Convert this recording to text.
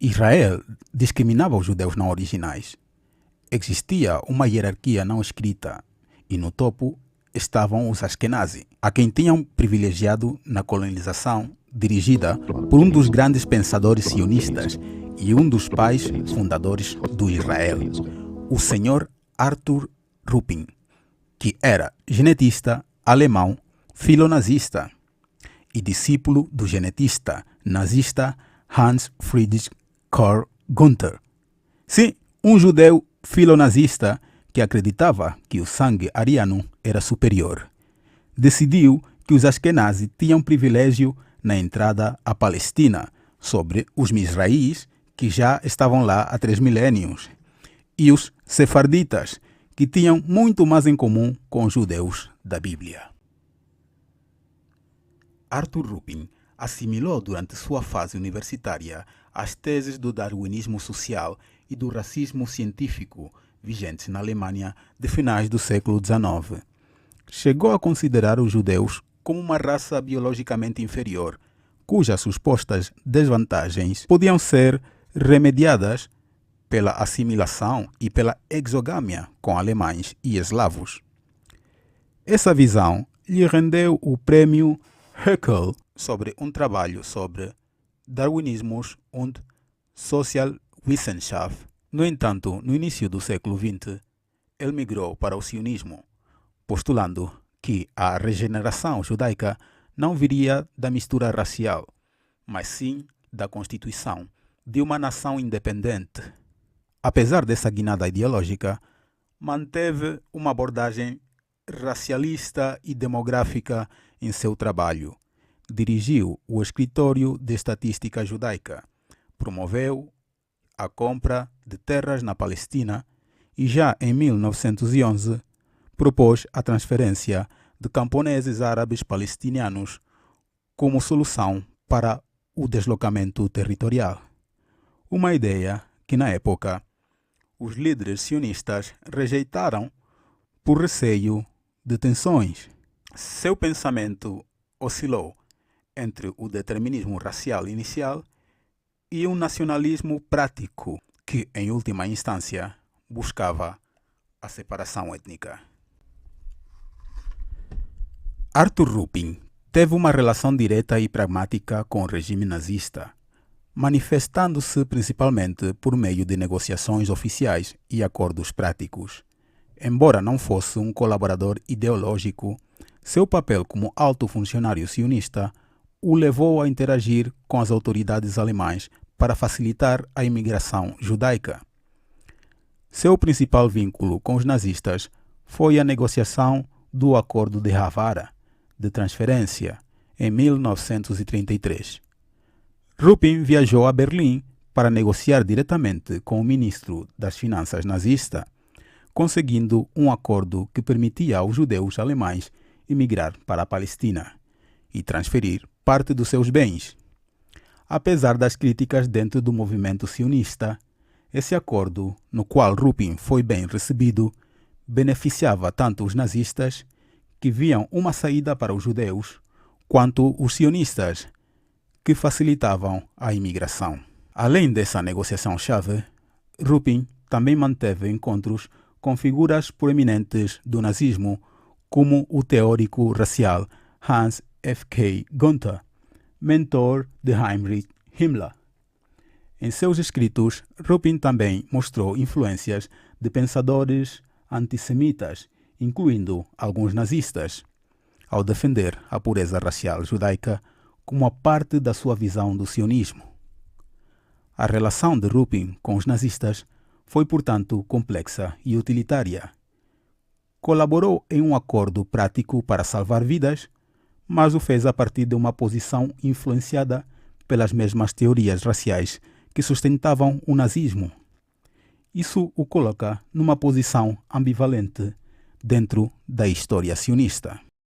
Israel discriminava os judeus não originais. Existia uma hierarquia não escrita e no topo estavam os Ashkenazi, a quem tinham privilegiado na colonização dirigida por um dos grandes pensadores sionistas e um dos pais fundadores do Israel, o Sr. Arthur Ruppin, que era genetista alemão filonazista e discípulo do genetista nazista Hans Friedrich Karl Gunther. Sim, um judeu filonazista que acreditava que o sangue ariano era superior. Decidiu que os Ashkenazi tinham privilégio na entrada à Palestina sobre os misraíes, que já estavam lá há 3 milénios, e os sefarditas, que tinham muito mais em comum com os judeus da Bíblia. Arthur Ruppin assimilou durante sua fase universitária as teses do darwinismo social e do racismo científico vigentes na Alemanha de finais do século XIX. Chegou a considerar os judeus como uma raça biologicamente inferior, cujas supostas desvantagens podiam ser remediadas pela assimilação e pela exogâmia com alemães e eslavos. Essa visão lhe rendeu o prêmio Haeckel sobre um trabalho sobre Darwinismus und Sozialwissenschaft. No entanto, no início do século XX, ele migrou para o sionismo, postulando que a regeneração judaica não viria da mistura racial, mas sim da constituição de uma nação independente. Apesar dessa guinada ideológica, manteve uma abordagem racialista e demográfica em seu trabalho. Dirigiu o Escritório de Estatística Judaica, promoveu a compra de terras na Palestina e já em 1911 propôs a transferência de camponeses árabes palestinianos como solução para o deslocamento territorial. Uma ideia que, na época, os líderes sionistas rejeitaram por receio de tensões. Seu pensamento oscilou entre o determinismo racial inicial e um nacionalismo prático que, em última instância, buscava a separação étnica. Arthur Ruppin teve uma relação direta e pragmática com o regime nazista, manifestando-se principalmente por meio de negociações oficiais e acordos práticos. Embora não fosse um colaborador ideológico, seu papel como alto funcionário sionista o levou a interagir com as autoridades alemãs para facilitar a imigração judaica. Seu principal vínculo com os nazistas foi a negociação do Acordo de Havara, de transferência, em 1933. Ruppin viajou a Berlim para negociar diretamente com o ministro das Finanças nazista, conseguindo um acordo que permitia aos judeus alemães imigrar para a Palestina e transferir parte dos seus bens. Apesar das críticas dentro do movimento sionista, esse acordo, no qual Ruppin foi bem recebido, beneficiava tanto os nazistas, que viam uma saída para os judeus, quanto os sionistas, que facilitavam a imigração. Além dessa negociação-chave, Ruppin também manteve encontros com figuras proeminentes do nazismo, como o teórico racial Hans F.K. Gunther, mentor de Heinrich Himmler. Em seus escritos, Ruppin também mostrou influências de pensadores antissemitas, incluindo alguns nazistas, ao defender a pureza racial judaica como a parte da sua visão do sionismo. A relação de Ruppin com os nazistas foi, portanto, complexa e utilitária. Colaborou em um acordo prático para salvar vidas, mas o fez a partir de uma posição influenciada pelas mesmas teorias raciais que sustentavam o nazismo. Isso o coloca numa posição ambivalente dentro da história sionista.